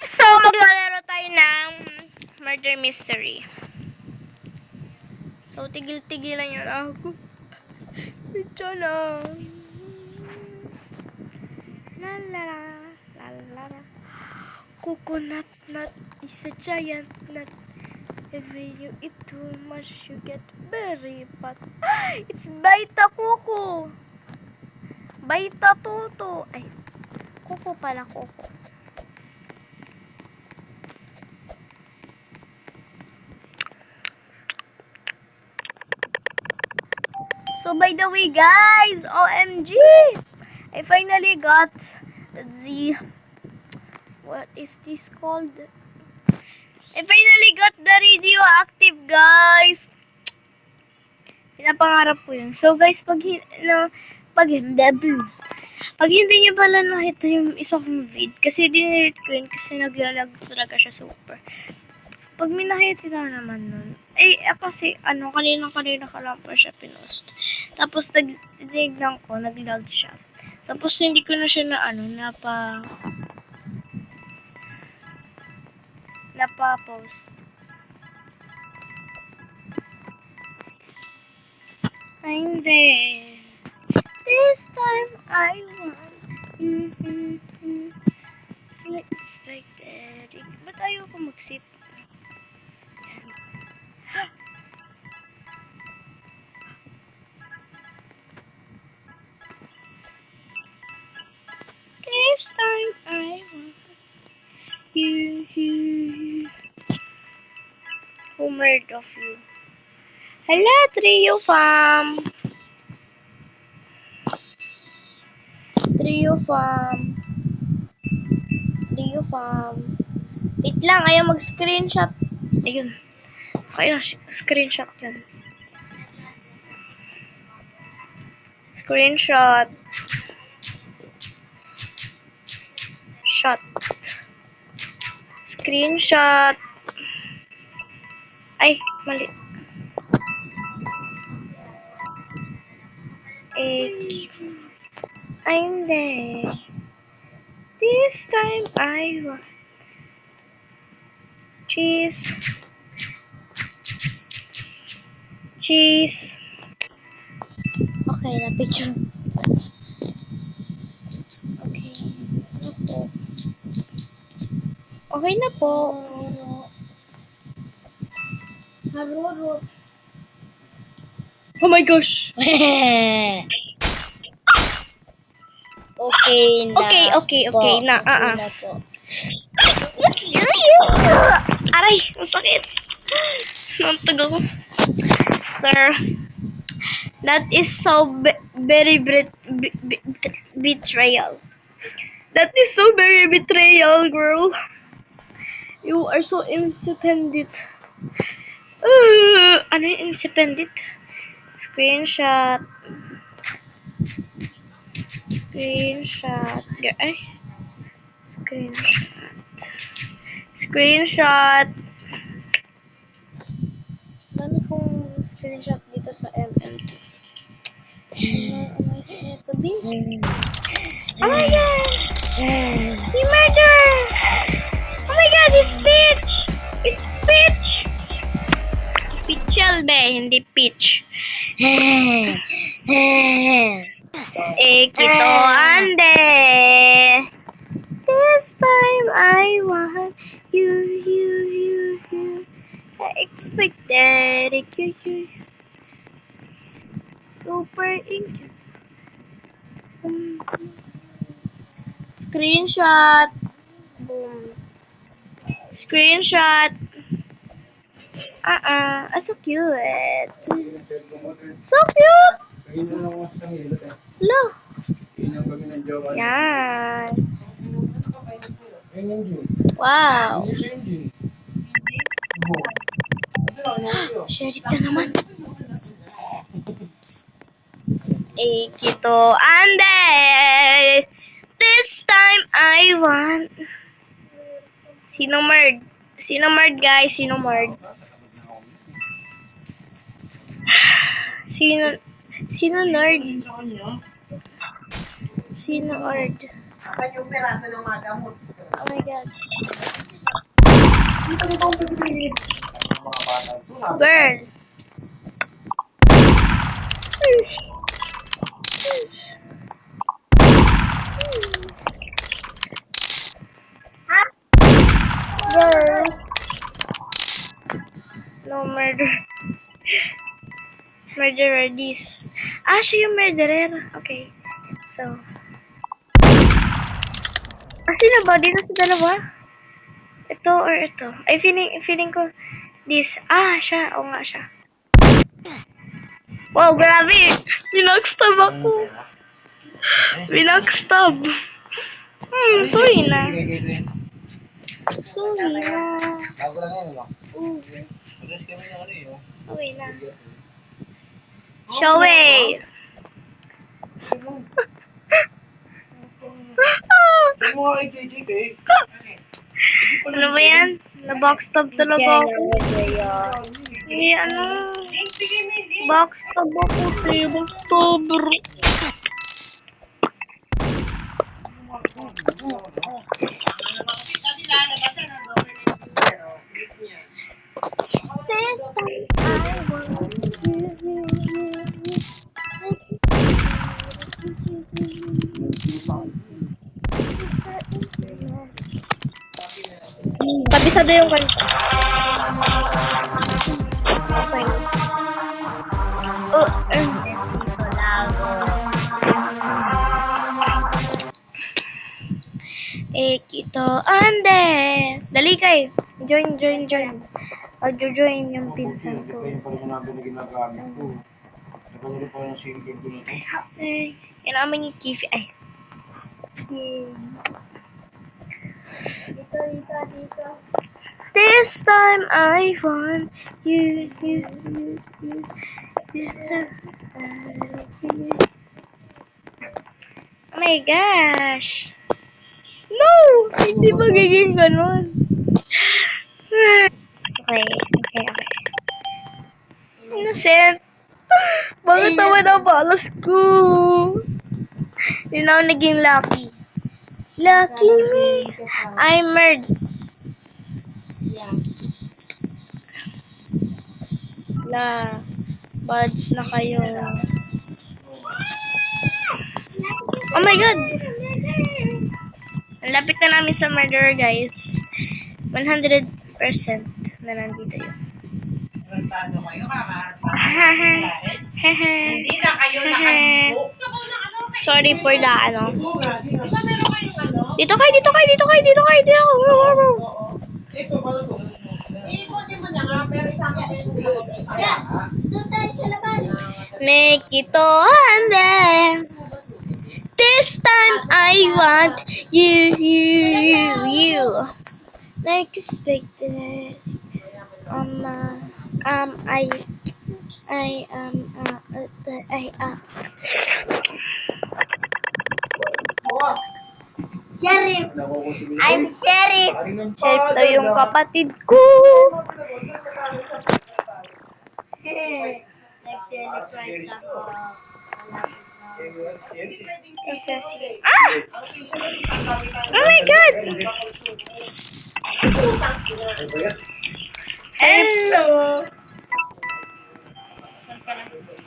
So, maglalaro tayo ng murder mystery. So, tigil-tigilan yun ako. Ito lang. Lalala. Lalala. Coconut nut is a giant nut. Every you eat too much, you get very fat. It's Baita Coco. Baita Toto. Ay, Coco pala, Coco. So, by the way, guys, OMG! I finally got the... What is this called? I finally got the radioactive, guys! Pinapangarap ko yun. So, guys, pag hindi nyo pala nakita yung isa kong vid, kasi dinilit ko yun, kasi naglalag talaga siya super. Pag may nakita naman nun, kasi, kanina ka lang pa siya pinost. Tapos, tinignan ko, naglag siya. Tapos, hindi ko na siya napa-post. I'm there. This time, I want you. Unexpected. Ba't ayaw ko mag-sip? This time I want you. Homered of you. Hello, Trio Fam. Wait lang, ayaw mag-screenshot. Ayun. Kaya screenshot yan. Screenshot. Screenshot. Ay, mali. I'm there. This time I want cheese. Okay, na picture. Okay na po. Oh my gosh. Okay na. Okay na. Na po. Aray, masakit. Nantag ako. Sir, that is so very betrayal. That is so very betrayal, girl. You are so independent. Ano yung independent? Screenshot. Screenshot. Dami kong screenshot dito sa MM2. Ano ito, B? Oh my God! He murder! Oh my God, it's Peach! It's Peach! Peachel, be, hindi Peach. Kito ande. This time I want you. I expected you. Super into. Screenshot. Boom. Screenshot. So cute. So cute. Lo. Yan. Wow. Share it na naman. Kito ande. This time I want. Sino merd, guys? Sino merd? Sino nerd? Sino nerd? Yung peraso ng mga gamot. Oh my God. Girl. Girl. No murder. Murderer this. Ah, siya yung murderer. Okay. So. Ah, sino ba? Dito sa dalawa? Ito or ito? Ay, feeling ko this. Ah, siya. Oo nga siya. Wow, grabe. Binagstab ako. Binagstab. Sorry na. Sorry na. Okay na. Showy. Ano ba yan? Na-backstab talaga ako. Hindi, ano? Backstab ako. Backstabber. This time I want Kabisado yung kanta. Okay. Oh, Kito, ande! Dali kay! Join. Join yung pinsan ko. Ito yung pala sinabi na ginagamit ko. Napanood pa yung single ko na ito. Yan naman yung Kifi. Ay. Dito. This time I want you. Oh my gosh. No! Hindi magiging ganun. Okay. Innocent. Bakit naman ang balas ko? Hindi na ako naging lucky. Lucky me. I'm murdered. La. Buds na kayo. Oh my god! Ang lapit na namin sa murderer, guys. 100% na nandito yun. Hindi na kayo nakabook. Sorry for the ano. Dito kayo. Ikutin mo na nga, pero isang beses na doon tayo sa labas. Make it on them. This time I want you. Like expected. Sheriff! I'm Sheriff! Ito yung kapatid ko. Nag-teleprint ako. Ah! Oh my god! Hello!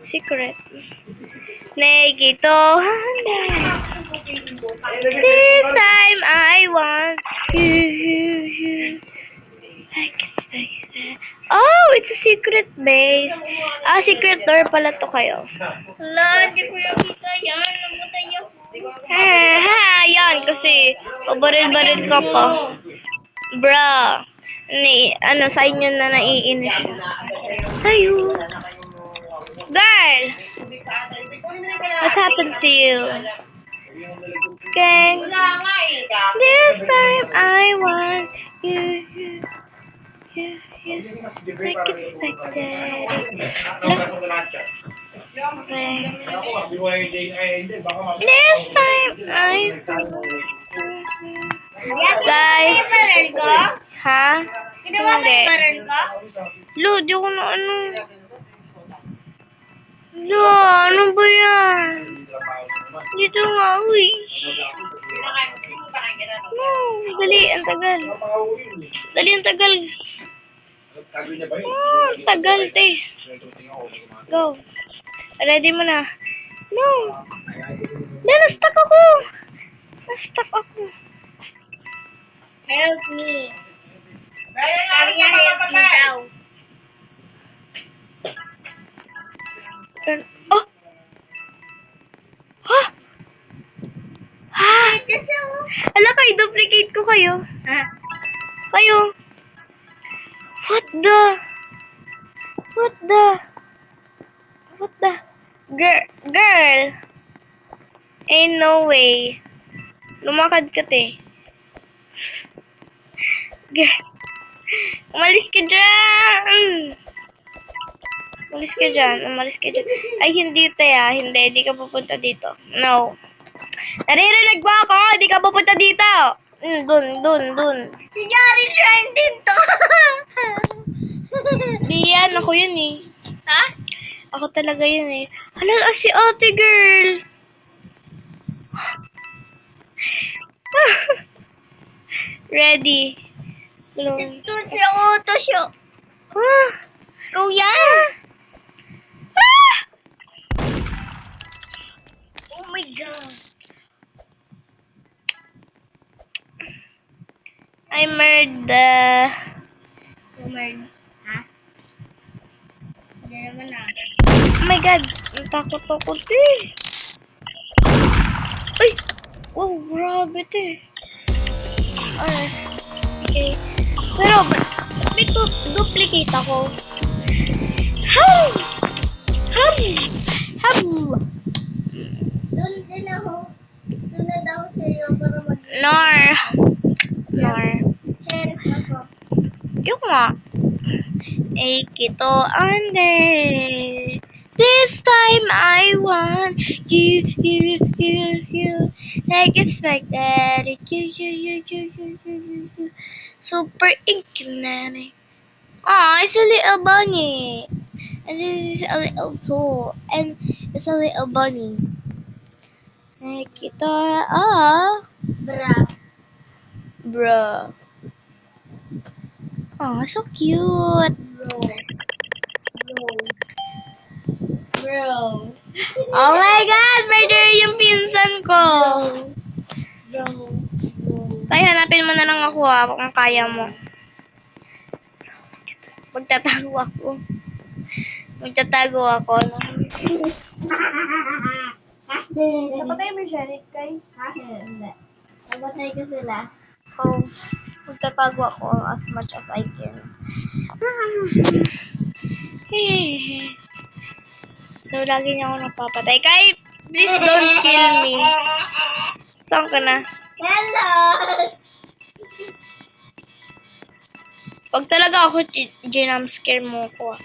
Secret. Negito. This time I want you. I expect that. Oh, it's a secret base. Ah, secret door pala to kayo. Wala, hindi ko yung kita yan. Namatay ako. Yan kasi pabaril-baril ka pa. Bra. Sa inyo na naiinis siya. Tayo. Girl! What happened to you? Okay. This time I want you. Like expected. Okay. This time I guys. Ha? Ginawa mo yung baril ko? Lo, di ko na ano. Lo, ano ba yan? Dito nga, uy. No, dali, ang tagal. Dali, ang tagal. Ah, ang tagal, te. Go. Ready mo na. No. Na, na-stuck ako. Na-stuck ako. Help me. Arya, help me daw. Oh! Ha? Ha? Ala, kayo, duplicate ko kayo. Ha? Kayo. What the? What the? What the? Girl. Ain't no way. Lumakad ka, te. Girl. Umalis ka dyan. Umalis ka dyan. Umalis ka dyan. Ay, hindi, te, ah. Hindi ka pupunta dito. No. Naririnig ba ako? Hindi ka pupunta dito. Dun. Si Jory Shrine din to. Di yan. Ako yun, eh. Ha? Ako talaga yun, eh. Hala, si ate, girl. Ready. Ito si Otto siya. Ah! Kuya. Ah! Oh my God. I murdered the... Umerd. Ha? Hindi naman na. Oh my God! Natakot ako, eh. Ay! Oh, grabe, eh. Okay. Pero, may duplicate ako. How? Doon din ako. Sunod ako sa iyo para mag- Nor. Sheriff ako. Yung nga. Ito ande. This time I want you. Like it's like that. You. Super inkinetic. Aw, it's a little bunny. And this is a little tool. And it's a little bunny. Ito, bro. Oh, so cute. Bro. Oh my God, murder yung pinsan ko. Bro. Kaya hanapin mo na lang ako kung kaya mo. Magtatago ako. Napatay mo siya, Rick, kay? Ha? Hindi. Napatay ko sila. So, magtatago ako as much as I can. So, lagi niya ako napapatay. Kai, please don't kill me. Saan ka na? Hello! Pag talaga ako, ginamscare mo ko.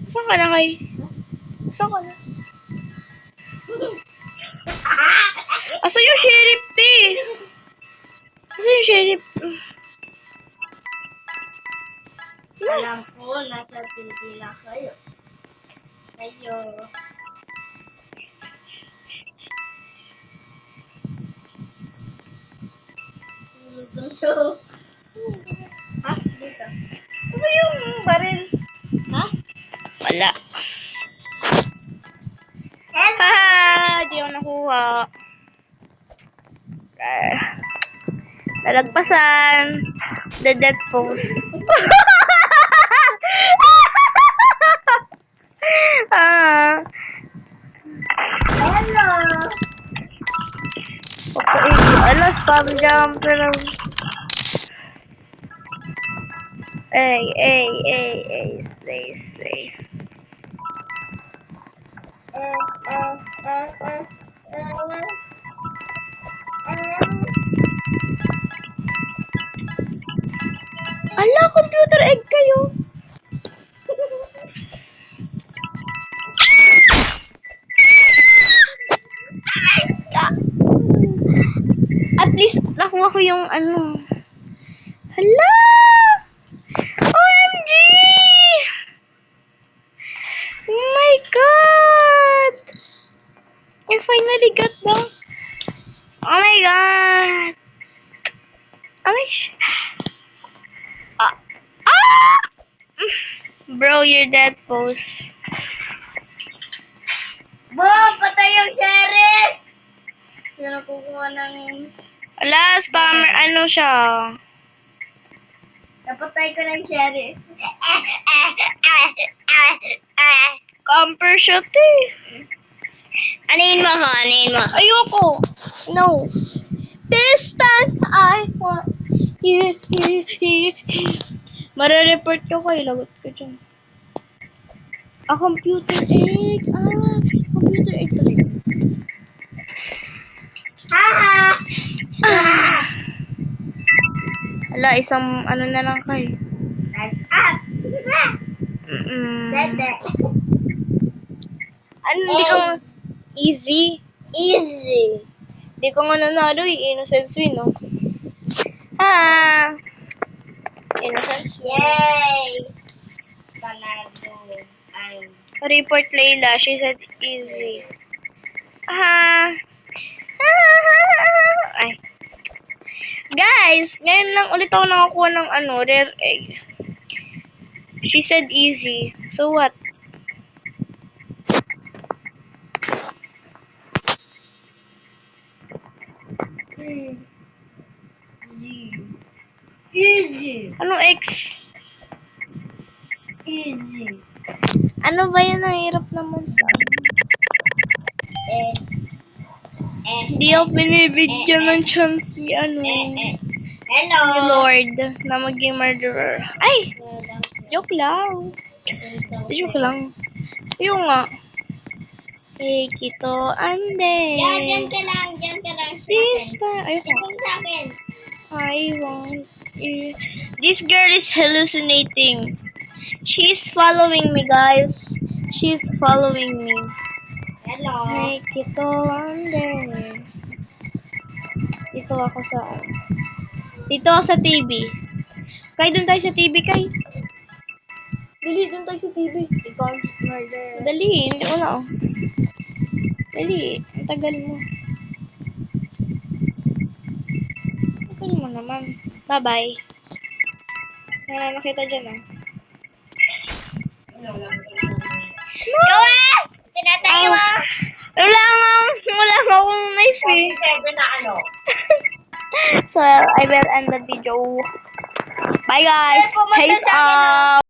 Saan ka na, Kai? Saan ka na? Asan yung sheriff, te? Asan yung sheriff? Alam ko, nasa Pilipinas kayo. So, ha? Dito. Ano yung baril? Ha? Wala. Hello! Haha! Di ako nakuha. Nalagpasan. The death pose. Hello! Okay. Alas, spam jump. Hey. Stay. Ala, computer egg kayo. At least nakuha ko yung ano. Hala! OMG! Oh my God! really got the... Oh my god! Oh my ah! Ah! Bro, you're dead, pose. Bo, patay yung sheriff! Sino kukuha ng... Ala, spammer, ano siya? Napatay ko ng sheriff. Camper siya, te. Anin mo ko? Anin mo? Ayoko. No. This time, I want you. Mare-report ka kayo. Lagot ko dyan. Computer egg. Computer egg talaga. Haha! Ala, isang ano na lang kayo. Time's up! Dede. Ano, hindi ko nga... Easy? Easy. Hindi ko nga nanalo Innocent win, no? Ha! Innocent win. Yay! Panalo. Ay. Report Layla. She said easy. Ay. Guys, ngayon lang ulit ako nakakuha ng rare egg. She said easy. So what? Easy. Ano X? Easy. Ano ba yan? Nahirap naman sa Hindi ako binibigyan ng chance si Hello. ni Lord na maging murderer. Ay! Joke lang. Joke lang. Yung nga. Kito, ande. Diyan ka lang. Sister. Ayoko. Ipon sa akin. I want you. This girl is hallucinating. She's following me, guys. She's following me. Hello. Kito, ande. Dito ako sa TV. Kay, dun tayo sa TV, Kay. Dali, dun tayo sa TV. Ikaw ang murder. Dali, hindi ko na, Dali, ang tagal mo. Tagal mo naman. Bye-bye. Wala nakita dyan, Gawa! Pinatay mo! Wala akong knife, eh. 47 na ano? So, I will end the video. Bye, guys. Peace out.